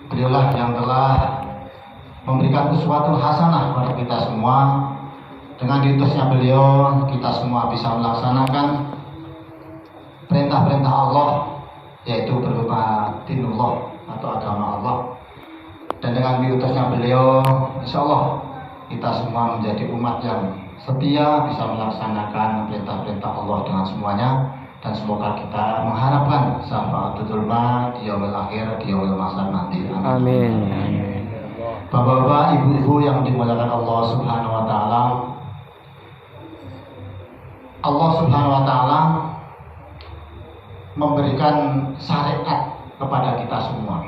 Beliaulah yang telah memberikan sesuatu hasanah kepada kita semua. Dengan diutusnya beliau, kita semua bisa melaksanakan perintah-perintah Allah, yaitu berupa dinullah atau agama Allah. Dan dengan diutusnya beliau, insya Allah kita semua menjadi umat yang setia, bisa melaksanakan perintah-perintah Allah dengan semuanya. Dan semoga kita mengharapkan syafaatul ulama di yaumil akhir, di yaumil mahsyar nanti. Amin. Bapak-bapak, ibu-ibu yang dimuliakan Allah Subhanahu wa taala. Allah Subhanahu wa taala memberikan syariat kepada kita semua,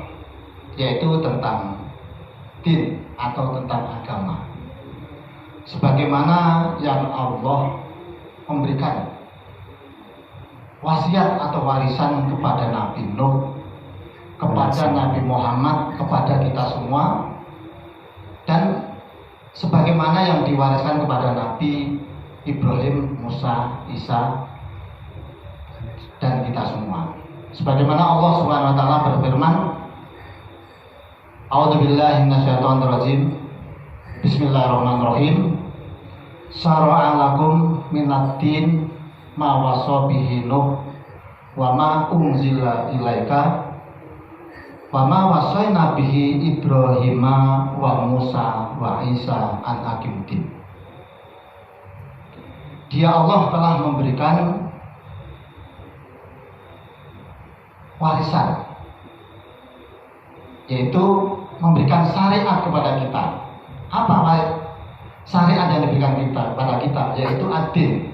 yaitu tentang din atau tentang agama. Sebagaimana yang Allah memberikan wasiat atau warisan kepada Nabi Nuh, kepada Nabi Muhammad, kepada kita semua, dan sebagaimana yang diwariskan kepada Nabi Ibrahim, Musa, Isa, dan kita semua. Sebagaimana Allah Subhanahu wa taala berfirman, A'udzubillahi minasyaitonirrajim. Bismillahirrahmanirrahim. Syara'a lakum minad-din ma wasa bihi Nuh wa ma unzila ilaika wa ma wasaina bihi Ibrahim wa Musa wa Isa an aqimudin. Dia Allah telah memberikan warisan, yaitu memberikan syariat kepada kita. Apa syariat yang diberikan kepada kita? Yaitu ad-din.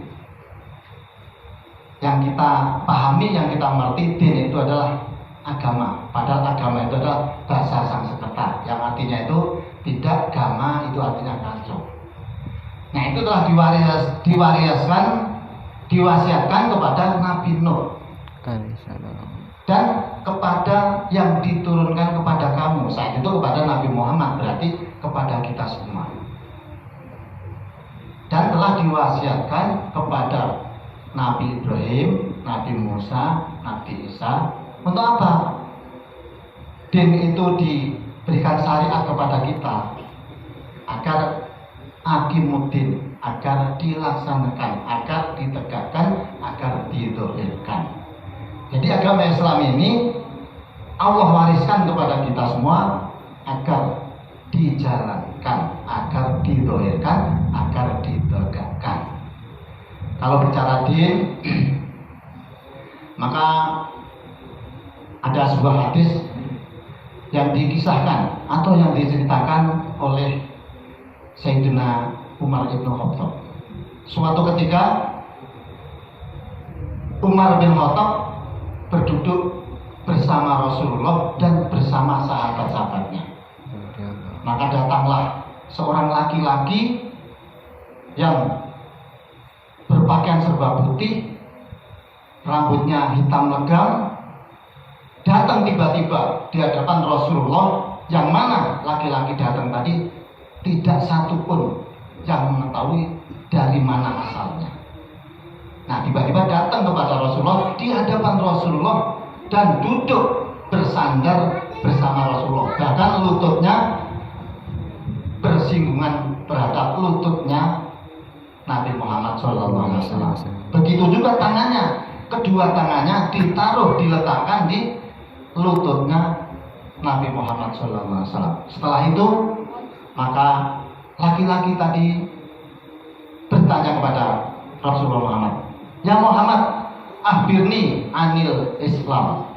Yang kita pahami, yang kita mengerti, din itu adalah agama. Padahal agama itu adalah bahasa Sanskerta, yang artinya itu tidak, agama itu artinya kacau. Nah, itu telah diwasiatkan kepada Nabi Nuh dan kepada yang diturunkan kepada kamu saat itu kepada Nabi Muhammad, berarti kepada kita semua. Dan telah diwasiatkan kepada Nabi Ibrahim, Nabi Musa, Nabi Isa. Untuk apa? Din itu diberikan syariat kepada kita agar aqimuddin, agar dilaksanakan, agar ditegakkan, agar didolirkan. Jadi agama Islam ini Allah wariskan kepada kita semua agar dijalankan, agar didolirkan, agar ditegakkan. Kalau bicara din, maka ada sebuah hadis yang dikisahkan atau yang diceritakan oleh Sayyidina Umar bin Khattab. Suatu ketika Umar bin Khattab berduduk bersama Rasulullah dan bersama sahabat-sahabatnya. Maka datanglah seorang laki-laki yang berpakaian serba putih, rambutnya hitam legam, datang tiba-tiba di hadapan Rasulullah, yang mana laki-laki datang tadi tidak satu pun yang mengetahui dari mana asalnya. Nah, tiba-tiba datang kepada Rasulullah di hadapan Rasulullah dan duduk bersandar bersama Rasulullah. Bahkan lututnya bersinggungan terhadap lututnya Nabi Muhammad SAW. Begitu juga tangannya, kedua tangannya ditaruh, diletakkan di lututnya Nabi Muhammad SAW. Setelah itu, maka laki-laki tadi bertanya kepada Rasulullah Muhammad, "Ya Muhammad, akhbirni anil Islam."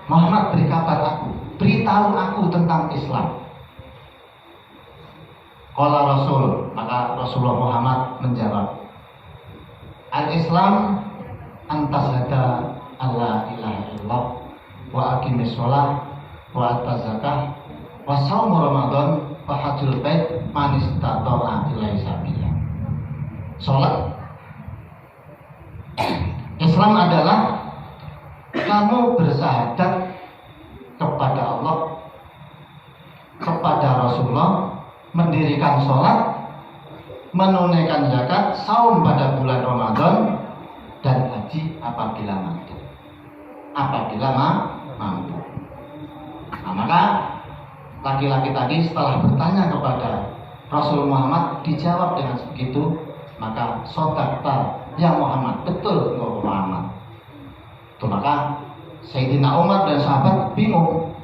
Muhammad, beri kabar aku, beritahu aku tentang Islam. Qala Rasul, maka Rasulullah Muhammad menjawab, "Al-Islam antashhada alla ilaha illallah wa aqimis shalah wa ataz zakah wa shaum Ramadan wa hajjul bait man istata'a ilaihi sabila." Salat Islam adalah kamu bersyahadat kepada Allah, kepada Rasulullah, mendirikan sholat, menunaikan zakat, saum pada bulan Ramadan, dan haji apabila mampu. Apabila mampu. maka laki-laki tadi setelah bertanya kepada Rasul Muhammad dijawab dengan begitu, maka sodaqta ya Muhammad, betul engkau Muhammad. Tuh, maka Sayyidina Umar dan sahabat bingung.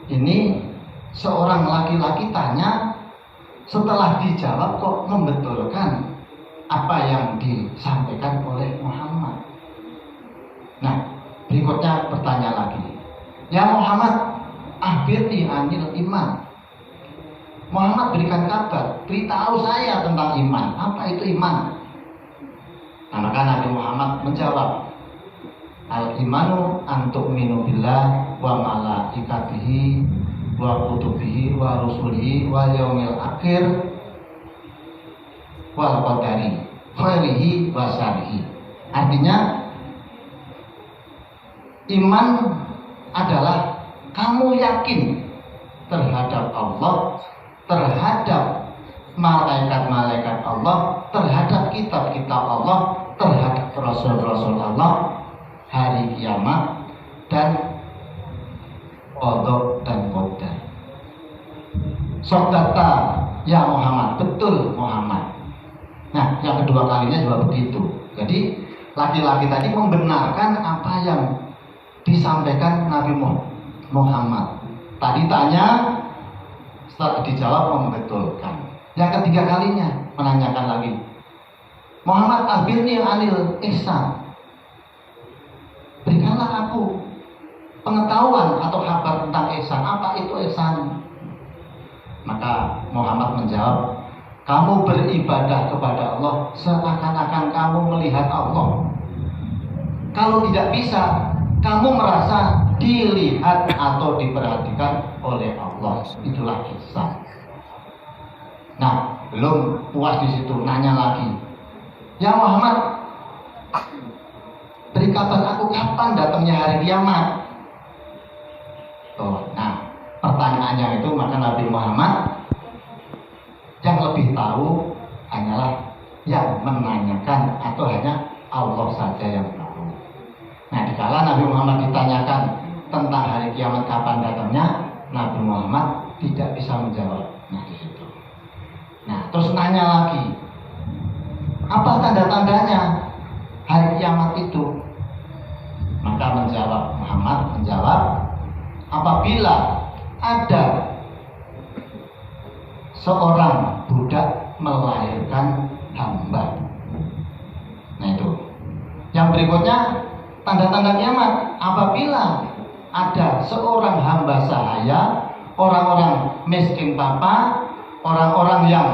Ini seorang laki-laki tanya, setelah dijawab kok membetulkan apa yang disampaikan oleh Muhammad. Nah, berikutnya bertanya lagi, ya Muhammad, akhbirni anil iman. Muhammad berikan kabar, beritahu saya tentang iman. Apa itu iman? Nah, maka Nabi Muhammad menjawab, al-imanu antu'minu billah wa malaikatihi wa kutubihi wa rusulihi wa yaumil akhir wal qadari khairihi wa syarrihi. Artinya iman adalah kamu yakin terhadap Allah, terhadap malaikat-malaikat Allah, terhadap kitab-kitab Allah, terhadap rasul-rasul Allah, hari kiamat, dan qadar dan qadar. Sodaqta ya Muhammad, betul Muhammad. Nah, yang kedua kalinya juga begitu. Jadi laki-laki tadi membenarkan apa yang disampaikan Nabi Muhammad. Tadi tanya, setelah dijawab membetulkan. Yang ketiga kalinya menanyakan lagi, Muhammad akhbirni anil ihsan. Berikanlah aku pengetahuan atau kabar tentang ihsan. Apa itu ihsan? Maka Muhammad menjawab, kamu beribadah kepada Allah seakan-akan kamu melihat Allah. Kalau tidak bisa, kamu merasa dilihat atau diperhatikan oleh Allah. Itulah ihsan. Nah, belum puas di situ, nanya lagi, ya Muhammad, beri kabar aku kapan datangnya hari kiamat. Tuh, nah pertanyaannya itu, maka Nabi Muhammad yang lebih tahu hanyalah yang menanyakan, atau hanya Allah saja yang tahu. Nah, dikala Nabi Muhammad ditanyakan tentang hari kiamat kapan datangnya, Nabi Muhammad tidak bisa menjawab. Nah, di situ. Nah, terus nanya lagi, apa tanda-tandanya hari kiamat itu? Maka Muhammad menjawab, apabila ada seorang budak melahirkan hamba. Nah, itu. Yang berikutnya, tanda-tanda kiamat, apabila ada seorang hamba sahaya, orang-orang miskin papa, orang-orang yang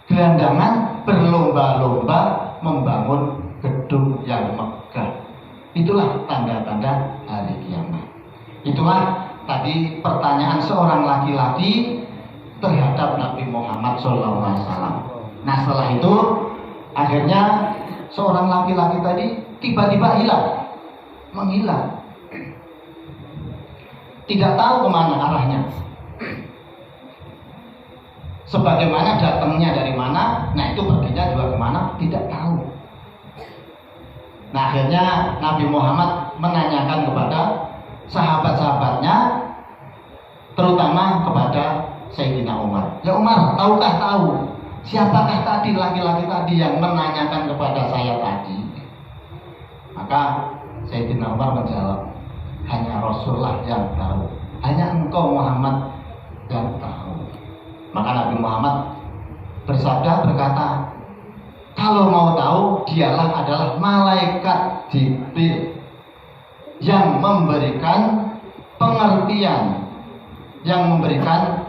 gelandangan berlomba-lomba membangun gedung yang megah. Itulah tanda-tanda hari kiamat. Itulah tadi pertanyaan seorang laki-laki terhadap Nabi Muhammad SAW. Nah, setelah itu akhirnya seorang laki-laki tadi tiba-tiba menghilang, tidak tahu kemana arahnya, sebagaimana datangnya dari mana, nah itu perginya juga kemana tidak tahu. Nah, akhirnya Nabi Muhammad menanyakan kepada sahabat-sahabatnya, terutama kepada Sayyidina Umar. Ya Umar, tahu siapakah tadi laki-laki tadi yang menanyakan kepada saya tadi? Maka Sayyidina Umar menjawab, hanya Rasulullah yang tahu, hanya engkau Muhammad yang tahu. Maka Nabi Muhammad bersabda, berkata, kalau mau tahu, dialah adalah malaikat Jibril yang memberikan pengertian, yang memberikan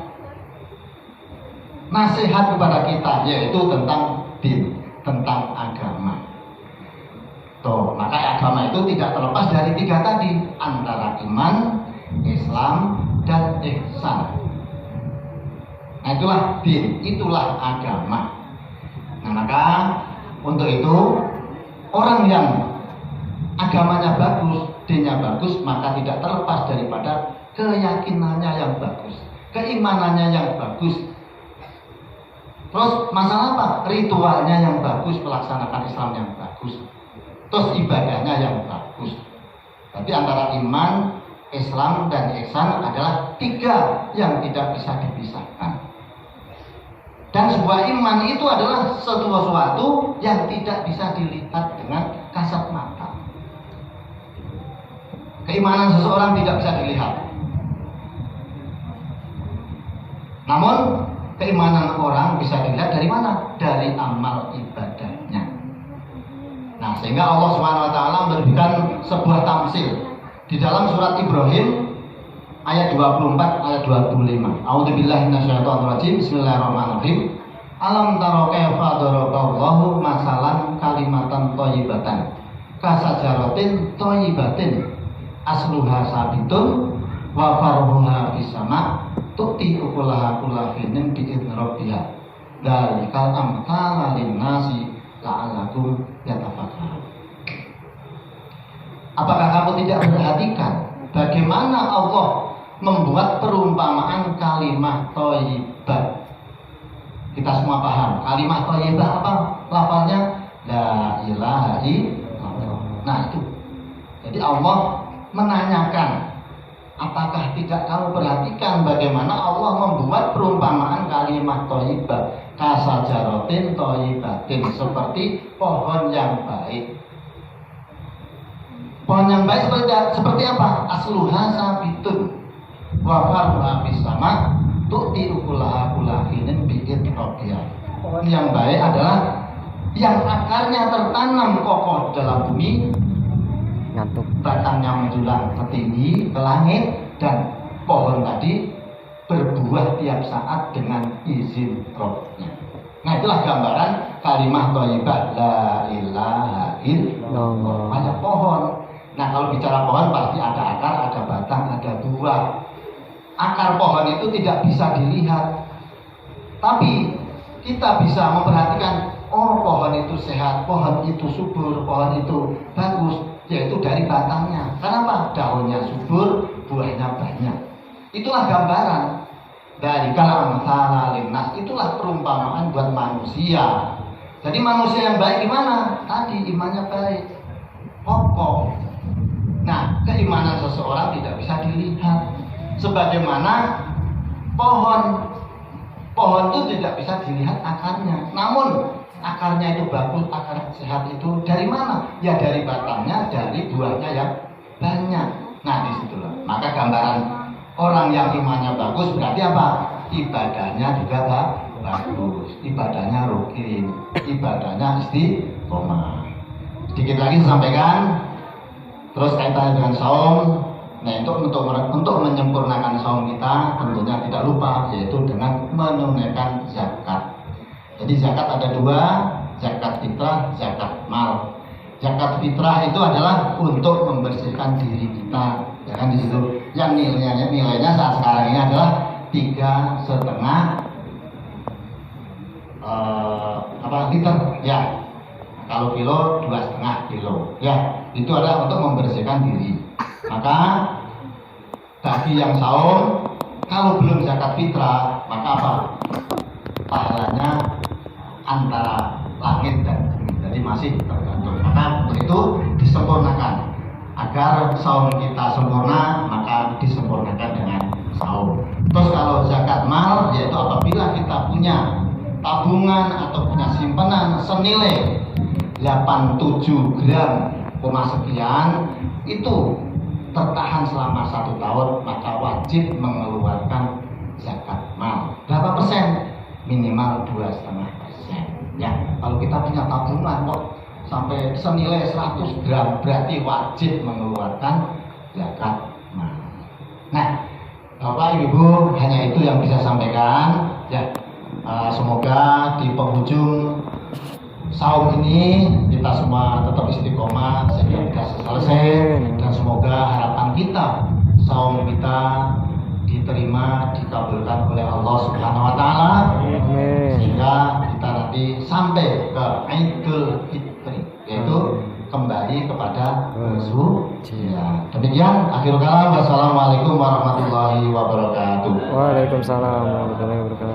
nasihat kepada kita, yaitu tentang din, tentang agama. Tuh, maka agama itu tidak terlepas dari tiga tadi, antara iman, Islam, dan ihsan. Nah, itulah din, itulah agama. Nah, maka untuk itu orang yang agamanya bagus, dinnya bagus, maka tidak terlepas daripada keyakinannya yang bagus, keimanannya yang bagus. Terus masalah apa? Ritualnya yang bagus, melaksanakan Islam yang bagus. Terus ibadahnya yang bagus. Berarti antara iman, Islam dan ihsan adalah tiga yang tidak bisa dipisahkan. Dan sebuah iman itu adalah sesuatu yang tidak bisa dilihat dengan kasat mata. Keimanan seseorang tidak bisa dilihat. Namun keimanan orang bisa dilihat dari mana? Dari amal ibadahnya. Nah, sehingga Allah Subhanahu wa taala memberikan sebuah tamsil di dalam surat Ibrahim ayat 24 ayat 25. A'udzubillahi minasyaitonirrajim. Bismillahirrahmanirrahim. Alam taro kaifa daraballahu masalan kalimatan thayyibatan kasajaratin thayyibatin asluha sabitun wa farhuha fis sama tu'ti ukulaha kullahinin bi'idzni rabbiha dzalikal amtsala linnasi la'allakum yatafakkarun. Apakah kamu tidak perhatikan bagaimana Allah membuat perumpamaan kalimat thayyibah? Kita semua paham kalimat thayyibah apa? Lafalnya la ilaha illallah. Nah itu. Jadi Allah menanyakan, apakah tidak kamu perhatikan bagaimana Allah membuat perumpamaan kalimat thayyibah kasajaratin thayyibatin, seperti pohon yang baik. Pohon yang baik seperti apa? Asluha sabitun wa far'uha fis sama tu'ti ukulaha kullahinin bi'idzni rabbiha. Pohon yang baik adalah yang akarnya tertanam kokoh dalam bumi, batangnya menjulang ke tinggi ke langit, dan pohon tadi berbuah tiap saat dengan izin Rabbnya. Nah, itulah gambaran kalimat thayyibah la ilaha illallah. Banyak pohon. Nah, kalau bicara pohon pasti ada akar, ada batang, ada buah. Akar pohon itu tidak bisa dilihat, tapi kita bisa memperhatikan, oh pohon itu sehat, pohon itu subur, pohon itu bagus, yaitu dari batangnya. Kenapa? Daunnya subur, buahnya banyak. Itulah gambaran dari kalam amtsala linnas. Itulah perumpamaan buat manusia. Jadi manusia yang baik gimana? Tadi imannya baik, kokoh. Nah, keimanan seseorang tidak bisa dilihat. Sebagaimana pohon itu tidak bisa dilihat akarnya. Namun akarnya itu bagus, akar sehat itu dari mana? Ya dari batangnya, dari buahnya yang banyak. Nah, disitulah. Maka gambaran orang yang imannya bagus berarti apa? Ibadahnya juga bagus, ibadahnya rutin, ibadahnya istiqomah. Sedikit lagi saya sampaikan. Terus kaitannya dengan saum. Nah, untuk menyempurnakan saum kita tentunya tidak lupa, yaitu dengan menunaikan zakat. Jadi zakat ada dua, zakat fitrah, zakat mal. Zakat fitrah itu adalah untuk membersihkan diri kita, ya kan, di situ. Yang nilainya saat sekarang ini adalah 3,5 liter, ya. Kalau kilo 2,5 kilo, ya. Itu adalah untuk membersihkan diri. Maka bagi yang saum, kalau belum zakat fitrah, maka apa? Pahalanya antara langit dan bumi, jadi masih tergantung. Maka untuk itu disempurnakan. Agar saum kita sempurna, maka disempurnakan dengan saum. Terus kalau zakat mal, yaitu apabila kita punya tabungan atau punya simpanan senilai 87 gram sekian, itu tertahan selama 1 tahun, maka wajib mengeluarkan zakat mal. Berapa persen? Minimal 2,5%. Ya, kalau kita punya tabungan kok sampai senilai 100 gram, berarti wajib mengeluarkan zakat mal. Nah, Bapak Ibu, hanya itu yang bisa sampaikan. Ya, semoga di penghujung saum ini kita semua tetap istiqomah sehingga kita selesai, dan semoga harapan kita saum kita diterima, dikabulkan oleh Allah Subhanahu wa taala, sehingga kita nanti sampai ke Idul Fitri, yaitu kembali kepada suci. Ya, demikian akhir kalam. Wassalamualaikum warahmatullahi wabarakatuh. Waalaikumsalam warahmatullahi wabarakatuh.